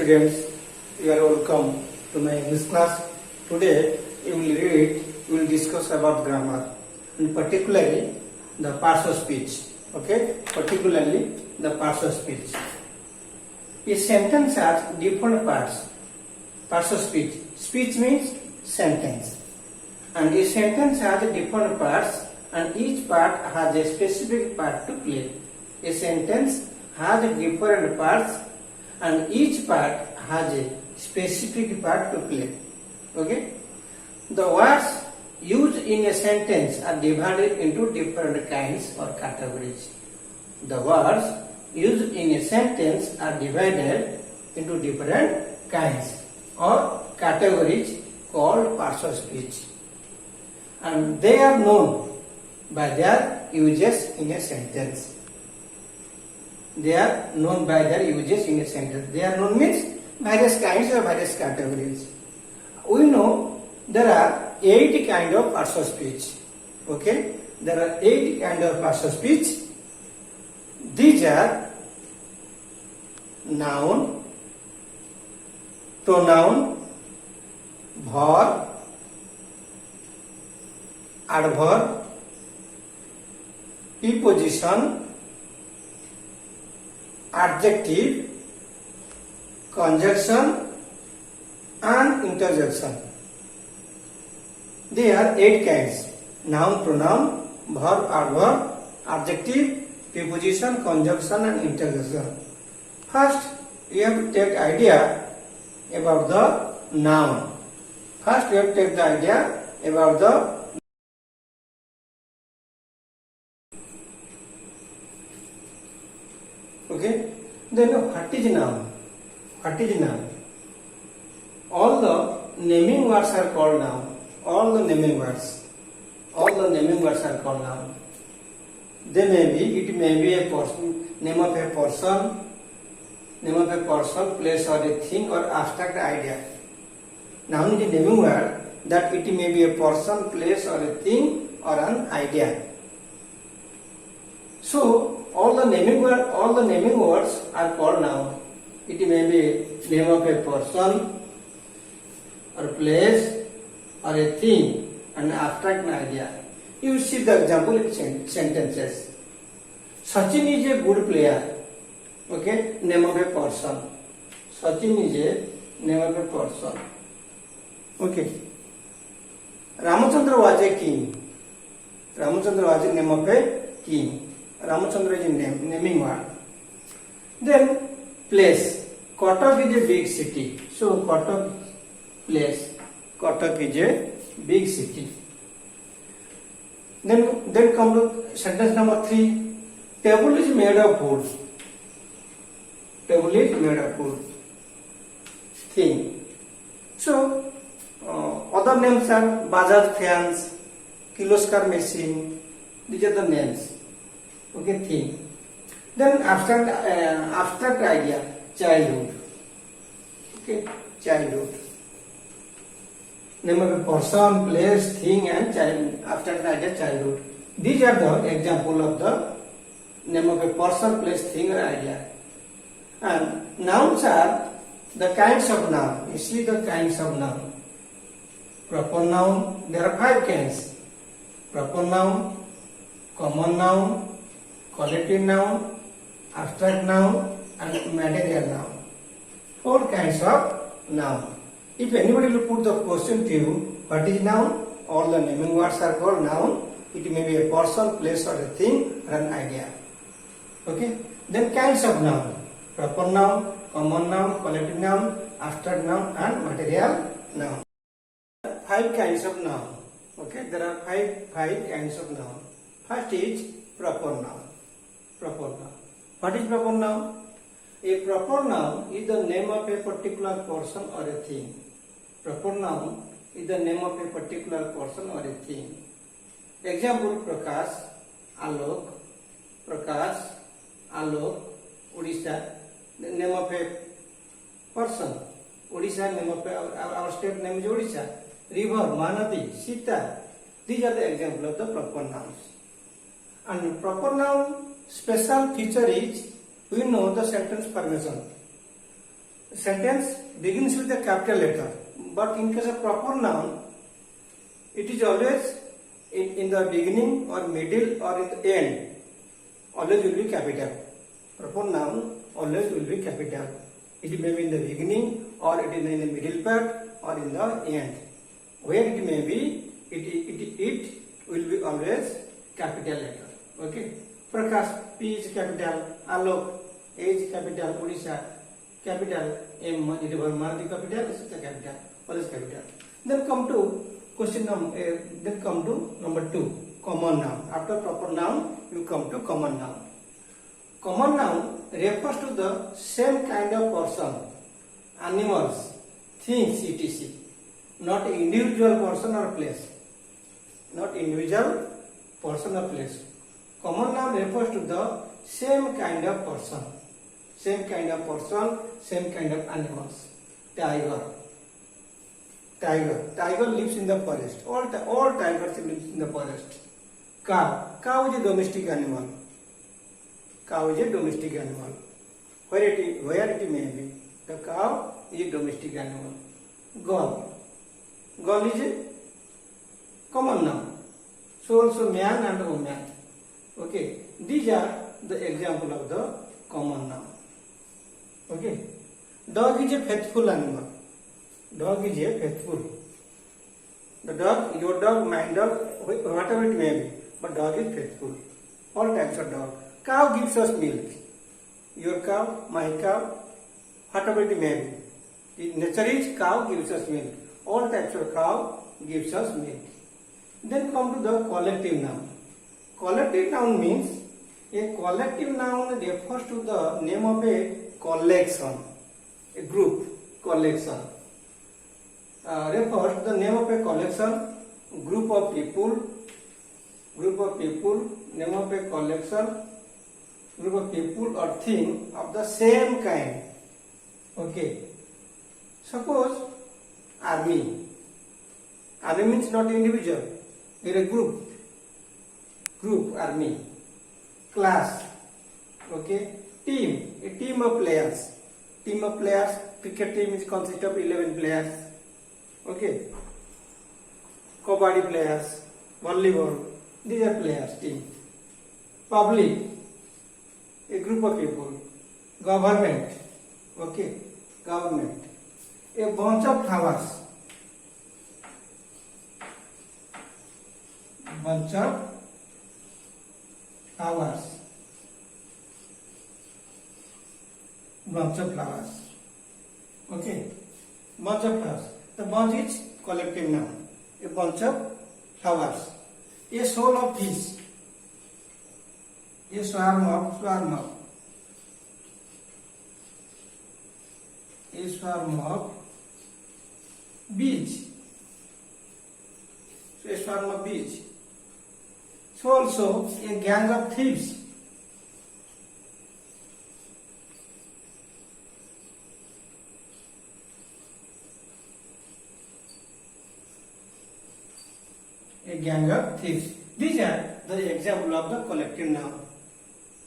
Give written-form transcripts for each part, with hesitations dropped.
students, you are welcome to my English class. Today we will discuss about grammar and particularly the parts of speech. Okay, particularly the parts of speech. A sentence has different parts. Parts of speech. Speech means sentence, and a sentence has different parts, and each part has a specific part to play. A sentence has different parts, and each part has a specific part to play. Okay? The words used in a sentence are divided into different kinds or categories. The words used in a sentence are divided into different kinds or categories called parts of speech, and they are known by their uses in a sentence. They are known by their uses in a sentence. They are known means various kinds or various categories. We know there are 8 kind of parts of speech. Okay, there are 8 kind of parts of speech. These are noun, pronoun, verb, adverb, preposition, adjective, conjunction and interjection. They are 8 kinds: noun, pronoun, verb, adverb, adjective, preposition, conjunction and interjection. First, you have to take idea about the noun. First, you have to take the idea about the okay. Then what is noun? What is noun? All the naming words are called noun. All the naming words. All the naming words are called noun. They may be, it may be a person, name of a person, place or a thing or abstract idea. Noun is a naming word that it may be a person, place or a thing or an idea. So all the naming words are called noun. It may be name of a person or place or a thing, an abstract idea. You see the example in sentences. Sachin is a good player. Okay, name of a person. Sachin is a name of a person. Okay. Ramachandra was a king. Ramachandra was a name of a king. Ramachandra is a naming word. Then place. Cuttack is a big city. So Cuttack place. Cuttack is a big city. Then come to sentence number 3. Table is made of wood. Table is made of wood. Thing. So other names are Bajaj fans, Kirloskar machine. These are the names. Okay, thing. Then abstract idea, childhood. Okay, childhood. Name of a person, place, thing and child. Abstract idea, childhood. These are the example of the name of a person, place, thing or idea. And nouns are the kinds of noun. You see the kinds of noun. Proper noun, there are 5 kinds. Proper noun, common noun, collective noun, abstract noun and material noun. 4 kinds of noun. If anybody will put the question to you, what is noun? All the naming words are called noun. It may be a person, place or a thing or an idea. Okay. Then kinds of noun. Proper noun, common noun, collective noun, abstract noun and material noun. 5 kinds of noun. Okay. There are five kinds of noun. First is proper noun. Proper noun. What is proper noun? A proper noun is the name of a particular person or a thing. Proper noun is the name of a particular person or a thing. Example: Prakash, Alok, Odisha, the name of a person. Odisha, name of our state name is Odisha. River, Mahanadi, Sita. These are the example of the proper nouns. And proper noun special feature is we know the sentence formation. sentence begins with a capital letter, but in case of proper noun, it is always in the beginning or middle or in the end, always will be capital. Proper noun always will be capital. It may be in the beginning or it is in the middle part or in the end. Where it may be, it will be always capital letter. Okay. Prakash, P is capital. Alok, A is capital. Odisha, capital. M, Marathi capital. This is the capital. Always capital. Then come to number 2, common noun. After proper noun, you come to common noun. Common noun refers to the same kind of person, animals, things, etc. Not individual person or place. Not individual person or place. Common noun refers to the same kind of person. Same kind of person, same kind of animals. Tiger. Tiger lives in the forest. All tigers live in the forest. Cow is a domestic animal. Cow is a domestic animal. Where it may be, the cow is a domestic animal. Girl is a common noun. So also man and woman. Okay, these are the example of the common noun. Okay, dog is a faithful animal. Dog is a faithful. The dog, your dog, my dog, whatever it may be, but dog is faithful. All types of dog. Cow gives us milk. Your cow, my cow, whatever it may be. In nature is cow gives us milk. All types of cow gives us milk. Then come to the collective noun. Collective noun means a collective noun refers to the name of a collection, a group, collection. Refers to the name of a collection, group of people, name of a collection, group of people or thing of the same kind. Okay. Suppose army. Army means not individual. It is a group. Army. Class. Okay. Team. A team of players. Cricket team is consist of 11 players. Okay. Kabaddi players. Volleyball. These are players. Team. Public. A group of people. Government. Okay. Government. A bunch of flowers. Bunch of flowers. Okay. Bunch of flowers. The bunch is collective noun. A bunch of flowers. A shoal of fish. A swarm of. A swarm of bees. A swarm of bees. So also a gang of thieves. A gang of thieves. These are the example of the collective noun.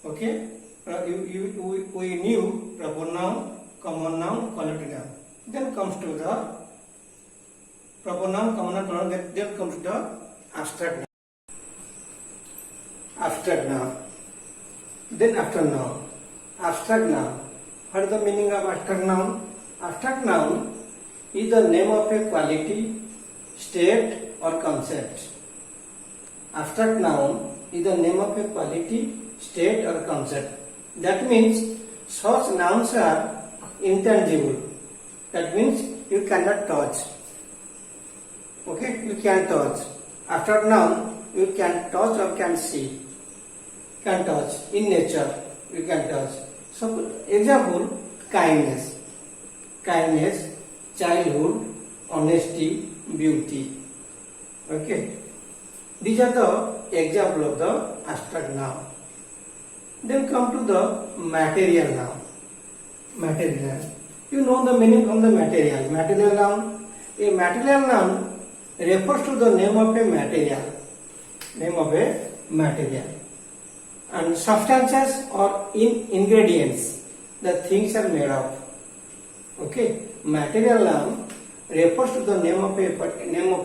Okay, we knew proper noun, common noun, collective noun. Then comes to the proper noun, common noun, then comes to the abstract noun. Abstract noun. Then after noun. Abstract noun. What is the meaning of abstract noun? Abstract noun is the name of a quality, state or concept. Abstract noun is the name of a quality, state or concept. That means such nouns are intangible. That means you cannot touch. Okay, you can touch. Abstract noun you can touch or can see. Can touch. In nature you can touch. So example, kindness, childhood, honesty, beauty. Okay, these are the example of the abstract noun. Then come to the material noun. Material. You know the meaning from the material. Material noun. A material noun refers to the name of a material. And substances or ingredients the things are made of. Okay, material noun refers to the name of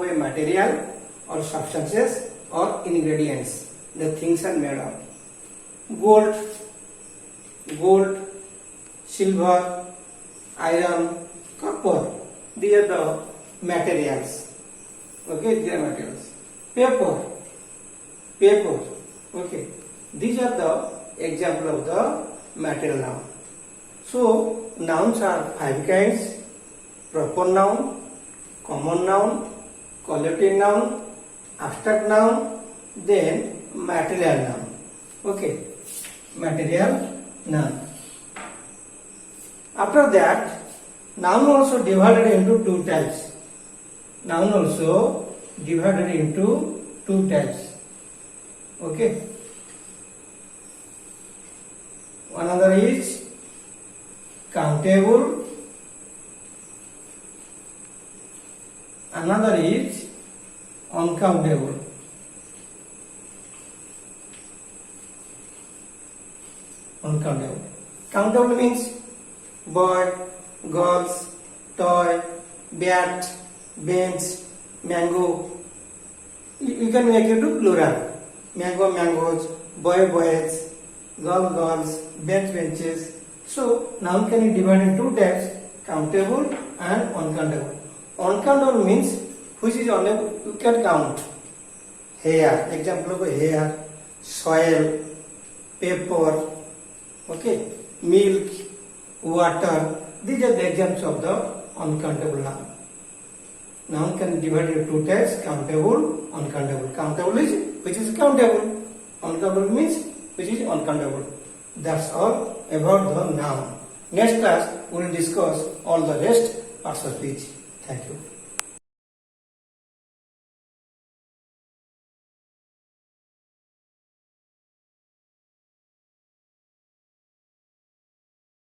a material or substances or ingredients the things are made of. Gold, silver, iron, copper. These are the materials. Okay, these are materials. Paper. Okay, these are the example of the material noun. So nouns are 5 kinds: proper noun, common noun, collective noun, abstract noun, then material noun. Okay, material noun. After that, noun also divided into 2 types. Noun also divided into 2 types. Okay. Another is countable. Another is uncountable. Uncountable. Countable means boy, girls, toy, bat, bench, mango. You can make it to plural. Mango, mangoes, boy, boys, girl, girls, bench, benches. So noun can be divided into 2 types: countable and uncountable. Uncountable means which is unable, you can count. Hair, example of hair, soil, paper, okay, milk, water. These are the examples of the uncountable noun. Noun can be divided into 2 types: countable, uncountable. Countable is which is countable. Uncountable means which is uncountable. That's all about the noun. Next class we will discuss all the rest parts of speech. Thank you.